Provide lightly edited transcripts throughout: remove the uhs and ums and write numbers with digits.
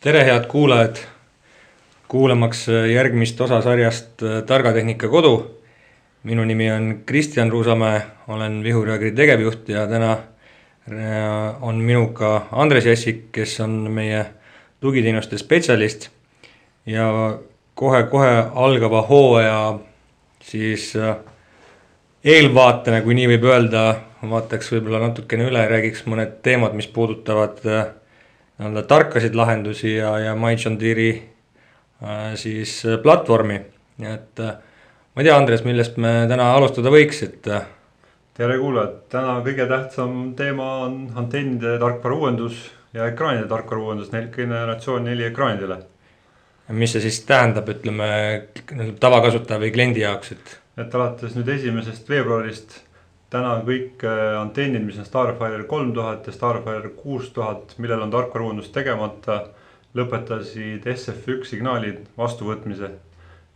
Tere, head kuulajad, kuulamaks järgmist osa sarjast Targa Tehnika Kodu. Minu nimi on Kristjan Ruusamäe, olen Vihuriagri tegevjuht ja täna on minuga Andres Jassik, kes on meie tugiteenuste spetsialist. Ja kohe algava hooaja siis eelvaatena, kui nii võib öelda, vaataks võib-olla natukene üle, räägiks mõned teemad, mis puudutavad tarkasid lahendusi ja John Deere'i siis platvormi. Et ma ei tea, Andres, millest me täna alustada võiks, et Tere kuulajad, täna kõige tähtsam teema on antennide tarkvara uuendus ja ekraanide tarkvara uuendus generatsioon 4 ekraanidele. mis see siis tähendab, ütleme, tavakasutaja või kliendi jaoks, Et alates nüüd 1. veebruarist täna kõik antennid, mis on Starfire 3000 ja Starfire 6000, millel on tarkvara uuendus tegemata, lõpetasid SF1 signaali vastuvõtmise.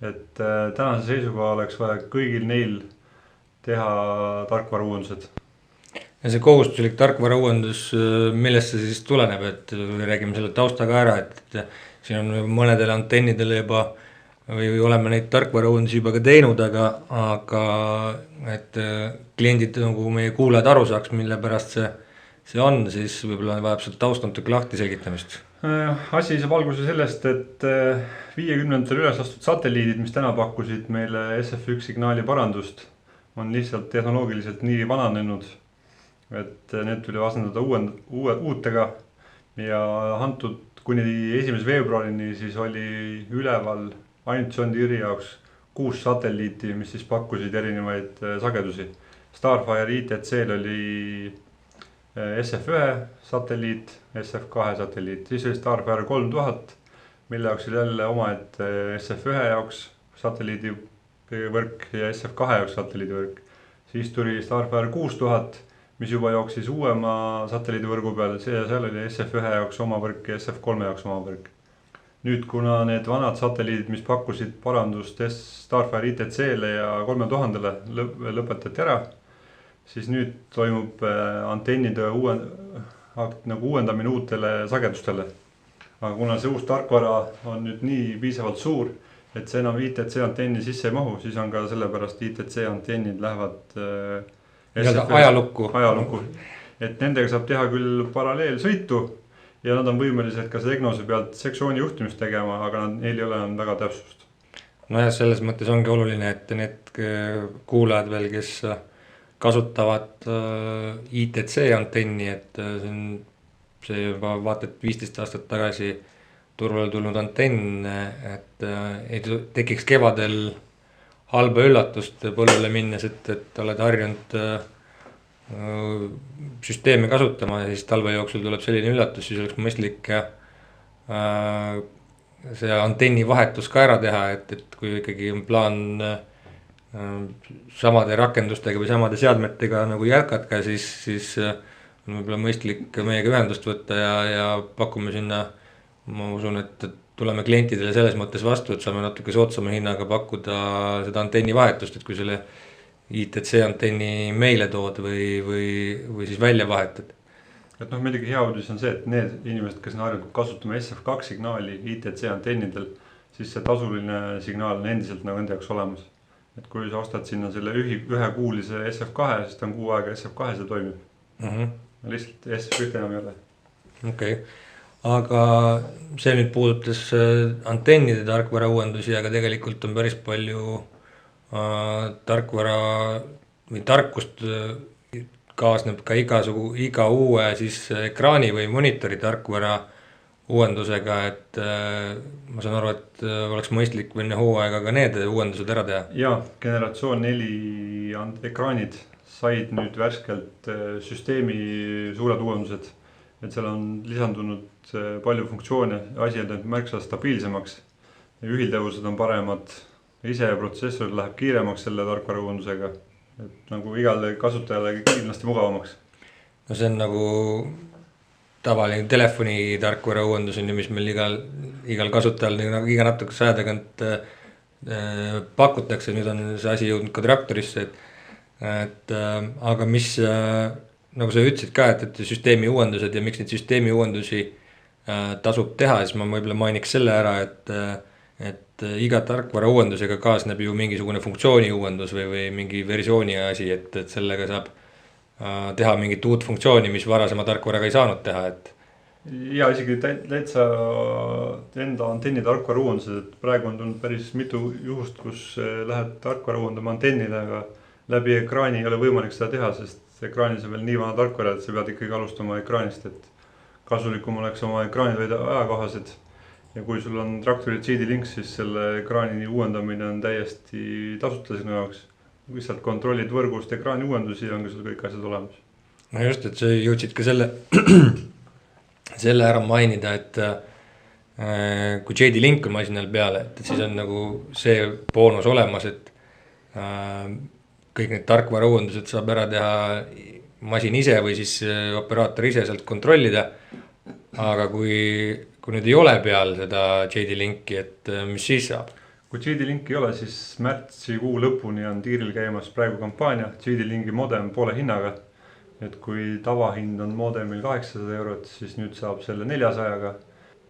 Et tänase seisuga oleks vaja kõigil neil teha tarkvara uuendused. ja see kohustuslik tarkvara uuendus, millest see siis tuleneb, et räägime selle taustaga ära, et siin on mõnedele antennidele juba või oleme neid tarkvara uuendusi juba ka teinud, aga et kliendid nagu meie kuulajad aru saaks, mille pärast see on, siis võib-olla vajab sealt taust natuke lahti selgitamist. Asi saab alguse sellest, et 50-ndatel üles astud satelliidid, mis täna pakkusid meile SF1 signaali parandust, on lihtsalt tehnoloogiliselt nii vananenud, et need tuli asendada uutega ja antud kuni 1. veebruarini siis oli üleval ainult John Deere'i jaoks 6 satelliiti, mis siis pakkusid erinevaid sagedusi. Starfire ITC-l oli SF1 satelliit, SF2 satelliit, siis oli Starfire 3000, mille jaoks oli jälle omaette SF1 jaoks satelliidivõrk ja SF2 jaoks satelliidivõrk. Siis tuli Starfire 6000, mis juba jooksis uuema satelliidivõrgu peale, seal oli SF1 jaoks oma võrk ja SF3 jaoks oma võrk. Nüüd, kuna need vanad satelliidid, mis pakkusid parandust Starfire ITC-le ja 3000-le lõpetati ära, siis nüüd toimub antennide uuendamine uutele sagedustele. Aga kuna see uus tarkvara on nüüd nii piisavalt suur, et see enam ITC antenni sisse ei mahu, siis on ka sellepärast ITC antennid lähevad ajalukku. Et nendega saab teha küll paralleelsõitu ja nad on võimelised ka see EGNOS-e pealt sektsiooni juhtimist tegema, aga neil ei ole enam väga täpsust. Nojah, selles mõttes ongi oluline, et need kuulajad veel, kes kasutavad ITC antenni, et see juba vaata, et 15 aastat tagasi turule tulnud antenn, et ei tekiks kevadel halba üllatust põllule minnes, et oled harjunud süsteemi kasutama ja siis talve jooksul tuleb selline üllatus, siis oleks mõistlik see antenni vahetus ka ära teha, et kui ikkagi on plaan samade rakendustega või samade seadmetega nagu jätkata, siis on võib-olla mõistlik meiega ühendust võtta ja pakume sinna, ma usun, et tuleme klientidele selles mõttes vastu, et saame natuke soodsama hinnaga pakkuda seda antenni vahetust, et kui selle ITC antenni meile tood või siis välja vahetad. Et muidugi hea uudis on see, et need inimesed, kes on harjunud kasutama SF2 signaali ITC antennidel, siis see tasuline signaal on endiselt nagu enda jaoks olemas. Et kui sa ostad sinna selle ühekuulise SF2, siis ta on kuu aega SF2 see toimib. Lihtsalt SF1 enam ei ole. Okei. Aga see nüüd puudutas antennide tarkvara uuendusi, aga tegelikult on päris palju tarkvara või tarkust kaasneb ka iga uue siis ekraani või monitori tarkvara uuendusega, et ma saan aru, et oleks mõistlik enne hooaega ka need uuendused ära teha. Ja, generatsioon 4 ekraanid said nüüd värskelt süsteemi suured uuendused, et seal on lisandunud palju funktsioone, asi on märksa stabiilsemaks, ühildavused on paremad, ise protsessor läheb kiiremaks selle tarkvara uuendusega, et nagu igale kasutajale kindlasti mugavamaks. No see on nagu tavaline telefoni tarkvara uuendus, mis meil igal kasutajal nagu iga natukese aja tagant pakutakse, nüüd on see asi jõudnud ka traktorisse, et aga mis nagu sa ütlesid ka, et süsteemi uuendused ja miks neid süsteemi uuendusi tasub teha, siis ma võib-olla mainiks selle ära, et iga tarkvara uuendusega kaasneb ju mingisugune funktsiooni uuendus või mingi versiooni asi, et sellega saab teha mingit uut funktsiooni, mis varasema tarkvaraga ei saanud teha, et ja isegi täitsa enda antenni tarkvara uuendused, et praegu on tulnud päris mitu juhust, kus lähed tarkvara uuendama antennile, aga läbi ekraani ei ole võimalik seda teha, sest ekraanis on veel nii vana tarkvara, et sa pead ikkagi alustama ekraanist, et kasulikum oleks oma ekraanid hoida ajakohased. Ja kui sul on traktori GD-Link, siis selle ekraani uuendamine on täiesti tasuta sinu jaoks. Lihtsalt kontrollid võrgust ekraani uuendusi ja ongi sul kõik asjad olemas. No just, et sa jõudsid ka selle ära mainida, et kui GD-Link on masinal peale, et siis on nagu see boonus olemas, et kõik need tarkvara uuendused saab ära teha masin ise või siis operaator ise sealt kontrollida. Aga kui nüüd ei ole peal seda GD-Linki, et mis siis saab? Kui GD-Linki ei ole, siis märtsikuu lõpuni on tiiril käimas praegu kampaania GD-Linki modem poole hinnaga. Et kui tavahind on modemil 800 €, siis nüüd saab selle 400-ga.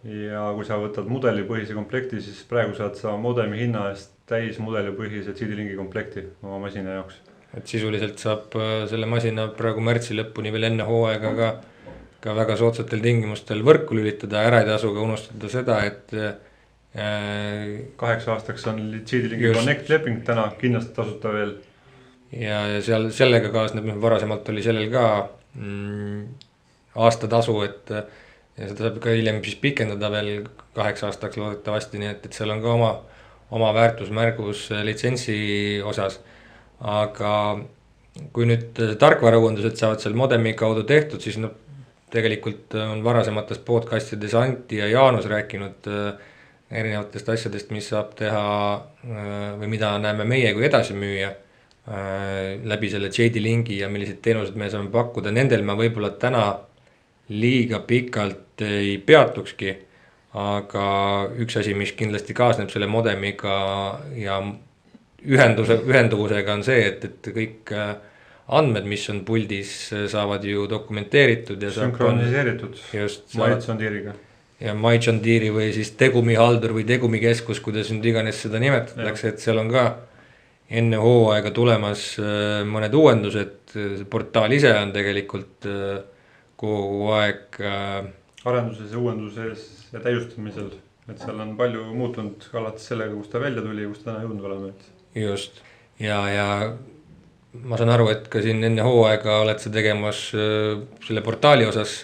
Ja kui sa võtad mudelipõhise komplekti, siis praegu saad sa modemi hinna eest täis mudelipõhise GD-Linki komplekti oma masina jaoks. Et sisuliselt saab selle masina praegu märtsi lõpuni veel enne hooaega ka väga soodsatel tingimustel võrku lülitada, ära ei tasu ka unustada seda, et 8 aastaks on GD-Linki Connect leping täna kindlasti tasuta veel. Ja seal sellega kaasneb, varasemalt oli sellel ka aastatasu, et ja seda saab ka hiljem siis pikendada veel 8 aastaks loodetavasti, nii et seal on ka oma väärtusmärgus litsentsi osas. Aga kui nüüd tarkvarauuendused saavad seal modemi kaudu tehtud, siis tegelikult on varasemates podcastides Antti ja Jaanus rääkinud erinevatest asjadest, mis saab teha või mida näeme meie kui edasimüüja läbi selle GD-Linki ja millised teenused me saame pakkuda. Nendel ma võib-olla täna liiga pikalt ei peatukski, aga üks asi, mis kindlasti kaasneb selle modemiga ja ühenduvusega on see, et kõik andmed, mis on puldis, saavad ju dokumenteeritud ja sünkroniseeritud MyJohn Deere'iga. Ja MyJohn Deere või siis tegumihaldur või tegumikeskus, kuidas nüüd iganes seda nimetatakse, et seal on ka enne hooaega tulemas mõned uuendused. Portaal ise on tegelikult kogu aeg arenduses ja uuenduses ja täiustamisel, et seal on palju muutunud alates sellega, kus ta välja tuli ja kus täna jõudnud oleme. Just, ja ma saan aru, et ka siin enne hooaega oled sa tegemas selle portaali osas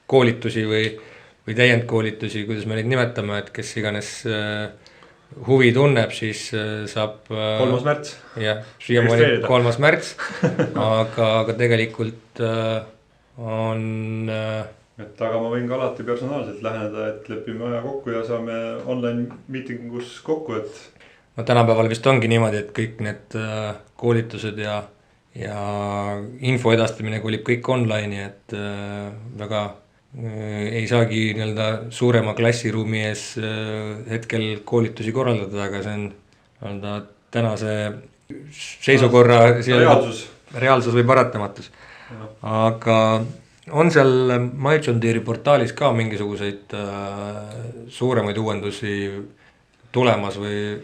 koolitusi või täiendkoolitusi, kuidas me neid nimetame, et kes iganes huvi tunneb, siis saab 3. märts. Jah, siiamaani 3. märts, aga tegelikult on aga ma võin ka alati personaalselt läheneda, et lepime aja kokku ja saame online meetingus kokku, et no tänapäeval vist ongi niimoodi, et kõik need koolitused ja info edastamine kolib kõik online'i, et väga ei saagi suurema klassiruumi ees hetkel koolitusi korraldada, aga see on tänase seisukorra reaalsus või paratamatus. Aga on seal MyJohn Deere portaalis ka mingisuguseid suuremaid uuendusi tulemas või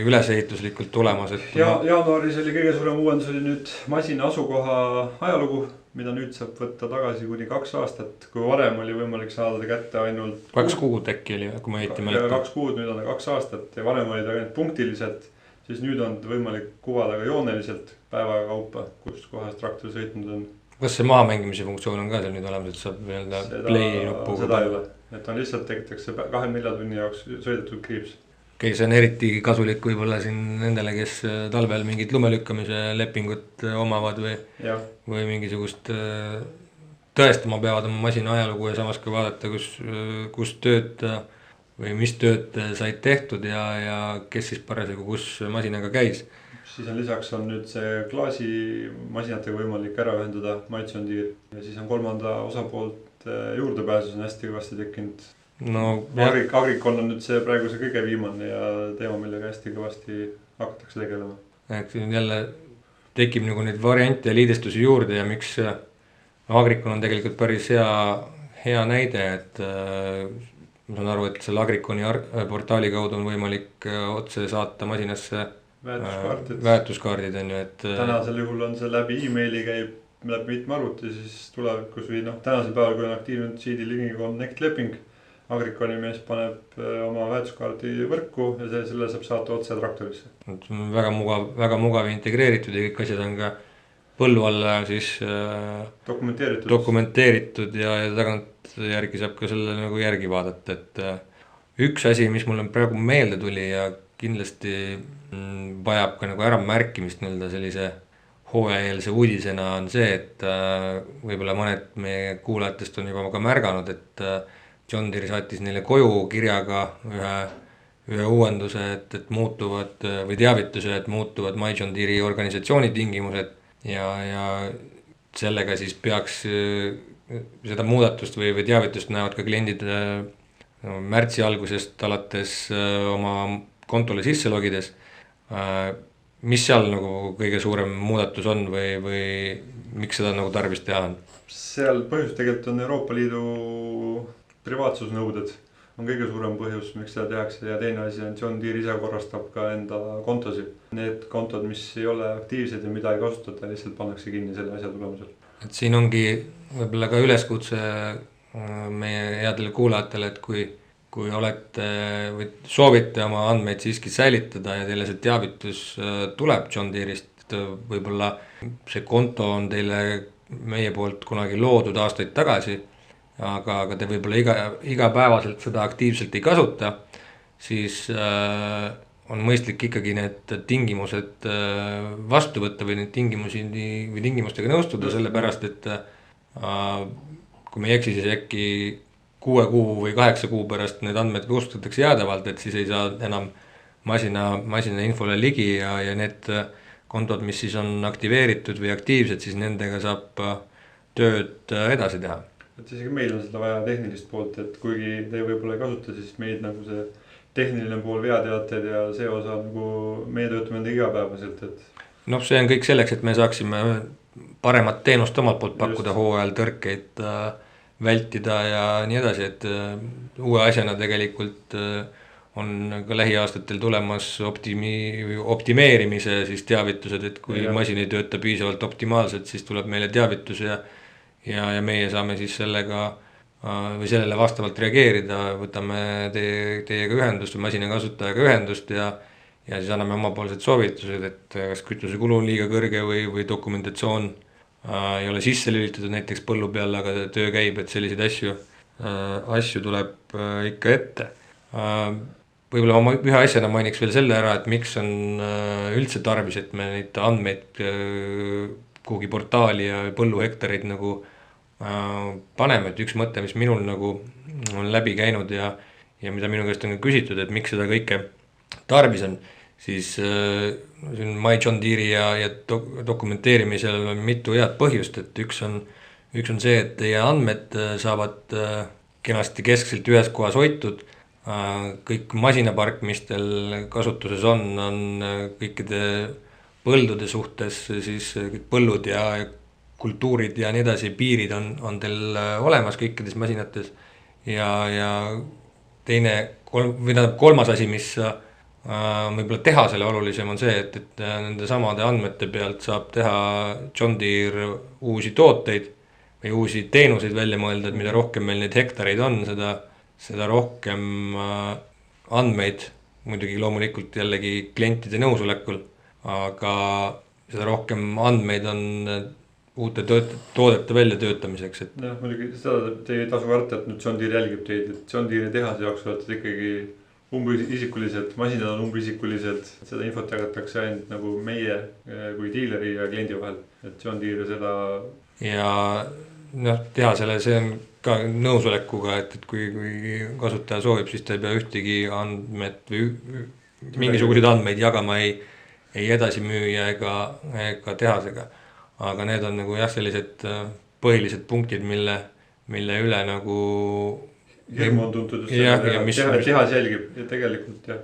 ülesehituslikult tulemas? Jaanuaris oli kõige suurem uuendus oli nüüd masina asukoha ajalugu, mida nüüd saab võtta tagasi kuni 2 aastat, kui varem oli võimalik saada kätte ainult 2 kuud äkki oli, kui ma õieti mäletan. 2 kuud, nüüd on 2 aastat ja varem oli ta ainult punktiliselt, siis nüüd on võimalik kuvada ka jooneliselt päeva kaupa, kus kohas traktor sõitnud on. Kas see maha mängimise funktsioon on ka seal nüüd olemas, et saab play nuppuga? Seda ei ole, et on lihtsalt tekitakse 24 tunni jaoks sõidetud kriips. Okay, see on eriti kasulik võib-olla siin nendele, kes talvel mingit lumelükkamise lepingut omavad või mingisugust tõestama peavad oma masina ajalugu ja samas ka vaadata, kus tööd või mis tööd said tehtud ja kes siis parasjagu kus masinaga käis. Siis on lisaks on nüüd see klaasimasinatega võimalik ära ühendada MyJohn Deere ja siis on 3. osapoolt juurdepääsus on hästi kõvasti tekkinud. No, Agricol on nüüd see praegu see kõige viimane ja teema, millega hästi kõvasti hakatakse tegelema. Et jälle tekib nagu neid variante ja liidestusi juurde ja miks Agricol on tegelikult päris hea näide, et ma saan aru, et selle Agriconi portaali kaudu on võimalik otse saata masinasse väärtuskaardid on ju, et tänasel juhul on see läbi emaili käib läbi mitme arvuti, siis tulevikus või tänasel päeval, kui on aktiivne CD-Lingi Connect leping, Agriconi mees paneb oma väärtuskaardi võrku ja selle saab saata otse traktorisse. väga mugav integreeritud ja kõik asjad on ka põllu alla siis dokumenteeritud ja tagantjärgi saab ka selle nagu järgi vaadata, et üks asi, mis mulle praegu meelde tuli ja kindlasti vajab ka nagu äramärkimist nii-öelda sellise hooajaeelse uudisena on see, et võib-olla mõned meie kuulajatest on juba ka märganud, et John Deere saatis neile koju kirjaga ühe uuenduse, et muutuvad või teavituse, et muutuvad My John Deere'i organisatsiooni tingimused ja sellega siis peaks seda muudatust või teavitust näevad ka kliendid märtsi algusest alates oma kontole sisse logides. Mis seal nagu kõige suurem muudatus on või miks seda nagu tarvis teha on? Seal põhjus tegelikult on Euroopa Liidu privaatsusnõuded on kõige suurem põhjus, miks seda tehakse ja teine asi on John Deere ise korrastab ka enda kontosid. Need kontod, mis ei ole aktiivsed ja mida ei kasutata, lihtsalt pannakse kinni selle asja tulemusel. Et siin ongi võib-olla ka üleskutse meie headele kuulajatele, et kui olete või soovite oma andmeid siiski säilitada ja teile see teavitus tuleb John Deere'ist, võib-olla see konto on teile meie poolt kunagi loodud aastaid tagasi, aga te võib-olla igapäevaselt seda aktiivselt ei kasuta, siis on mõistlik ikkagi need tingimused vastu võtta või neid tingimustega nõustuda, sellepärast et kui me ei eksi, siis äkki 6 kuu või 8 kuu pärast need andmed kustutatakse jäädavalt, et siis ei saa enam masina infole ligi ja need kontod, mis siis on aktiveeritud või aktiivsed, siis nendega saab tööd edasi teha. Et isegi meil on seda vaja tehnilist poolt, et kuigi te võib-olla ei kasuta, siis meid nagu see tehniline pool veateated ja see osa nagu meie töötame enda igapäevaselt, et noh, see on kõik selleks, et me saaksime paremat teenust omalt poolt pakkuda, hooajal tõrkeid vältida ja nii edasi, et uue asjana tegelikult on ka lähiaastatel tulemas optimeerimise siis teavitused, et kui masin ei tööta piisavalt optimaalselt, siis tuleb meile teavitus ja meie saame siis sellega või sellele vastavalt reageerida, võtame teiega ühendust või masina kasutajaga ühendust ja siis anname omapoolsed soovitused, et kas kütusekulu on liiga kõrge või dokumentatsioon ei ole sisse lülitatud näiteks põllu peal, aga töö käib, et selliseid asju tuleb ikka ette. Võib-olla ma ühe asjana mainiks veel selle ära, et miks on üldse tarvis, et me neid andmeid kuhugi portaali ja põlluhektareid nagu paneme, et üks mõte, mis minul nagu on läbi käinud ja mida minu käest on küsitud, et miks seda kõike tarvis on, siis My John Deere'i ja dokumenteerimisel on mitu head põhjust, et üks on see, et teie andmed saavad kenasti keskselt ühes kohas hoitud, kõik masinapark, mis teil kasutuses on kõikide põldude suhtes, siis kõik põllud ja kultuurid ja nii edasi, piirid on teil olemas kõikides masinates ja kolmas asi, mis võib-olla tehasele olulisem on see, et nende samade andmete pealt saab teha John Deere uusi tooteid või uusi teenuseid välja mõelda, et mida rohkem meil neid hektareid on, seda rohkem andmeid, muidugi loomulikult jällegi klientide nõusolekul, aga seda rohkem andmeid on uute toodete väljatöötamiseks. Jah, muidugi seda te ei tasu karta, et nüüd John Deere jälgib teid, et John Deere tehase jaoks olete ikkagi umbisikulised, masinad on umbisikulised, seda infot jagatakse ainult nagu meie kui diileri ja kliendi vahel, et John Deere seda ja noh, tehasele see on ka nõusolekuga, et kui kasutaja soovib, siis ta ei pea ühtegi andmed või mingisuguseid andmeid jagama ei edasi müüa ega tehasega. Aga need on nagu jah, sellised põhilised punktid, mille üle nagu hirmu on tuntud just tehas jälgib ja tegelikult jah,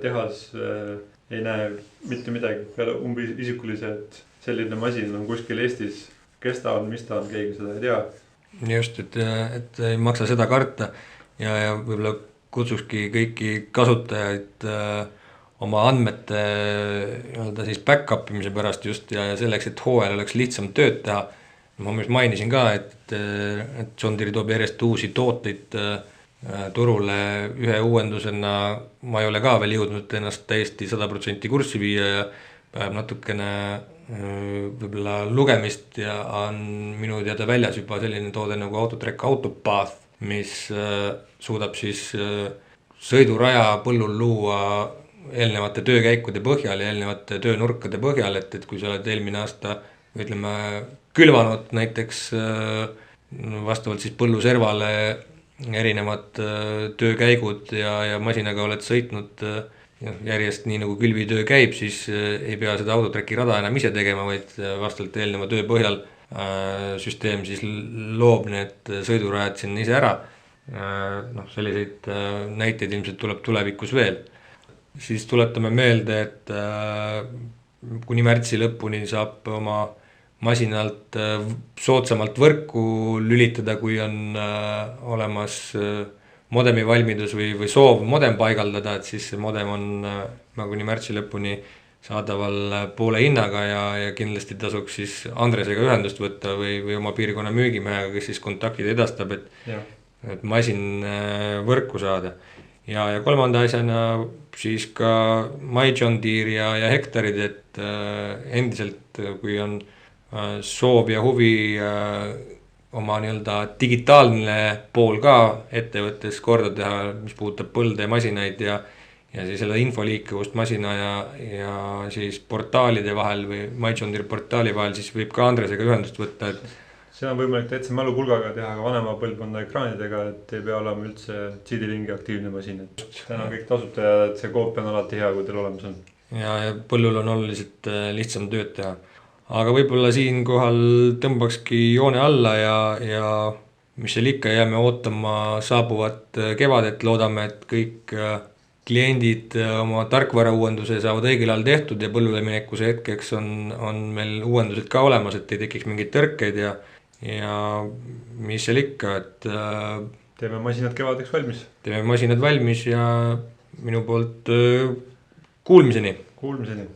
tehas ei näe mitte midagi peale umbisikulise, et selline masin on kuskil Eestis, kes ta on, mis ta on, keegi seda ei tea. just, et ei maksa seda karta ja võib-olla kutsukski kõiki kasutajaid oma andmete nii-öelda siis back-up imise pärast just ja selleks, et hooajal oleks lihtsam tööd teha. Ma mainisin ka, et John Deere toob järjest uusi tooteid turule ühe uuendusena. Ma ei ole ka veel jõudnud ennast täiesti 100% kurssi viia ja päev natukene võib-olla lugemist ja on minu teada väljas juba selline toode nagu Autotrack Autopath, mis suudab siis sõiduraja põllul luua eelnevate töökäikude põhjal ja eelnevate töönurkade põhjal, et kui sa oled eelmine aasta ütleme külvanud näiteks vastavalt siis põlluservale erinevad töökäigud ja masinaga oled sõitnud järjest nii nagu külvitöö käib, siis ei pea seda Autotracki rada enam ise tegema, vaid vastavalt eelneva töö põhjal süsteem siis loob need sõidurajad sinna ise ära. Selliseid näiteid ilmselt tuleb tulevikus veel. Siis tuletame meelde, et kuni märtsi lõpuni saab oma masinalt soodsamalt võrku lülitada, kui on olemas modemi valmidus või soov modem paigaldada, et siis see modem on kuni märtsi lõpuni saadaval poole hinnaga ja kindlasti tasuks siis Andresega ühendust võtta või oma piirkonna müügimehega, kes siis kontaktid edastab, et masin võrku saada. Ja kolmanda asjana siis ka My John Deere ja hektarid, et endiselt kui on soov ja huvi oma nii-öelda digitaalne pool ka ettevõttes korda teha, mis puudutab põlde ja masinaid ja siis selle infoliikuvust masina ja siis portaalide vahel või My John Deere portaali vahel, siis võib ka Andresega ühendust võtta, et see on võimalik täitsa mälupulgaga teha ka vanema põlvkonna ekraanidega, et ei pea olema üldse CD-lingi aktiivne masin, et täna kõik tasuta ja et see koopia on alati hea, kui teil olemas on. Ja põllul on oluliselt lihtsam tööd teha. Aga võib-olla siinkohal tõmbakski joone alla ja mis seal ikka, jääme ootama saabuvat kevadet, loodame, et kõik kliendid oma tarkvara uuenduse saavad õigel ajal tehtud ja põllule minekuse hetkeks on meil uuendused ka olemas, et ei tekiks mingeid tõrkeid ja mis seal ikka, et teeme masinad kevadeks valmis. Teeme masinad valmis ja minu poolt kuulmiseni. Kuulmiseni.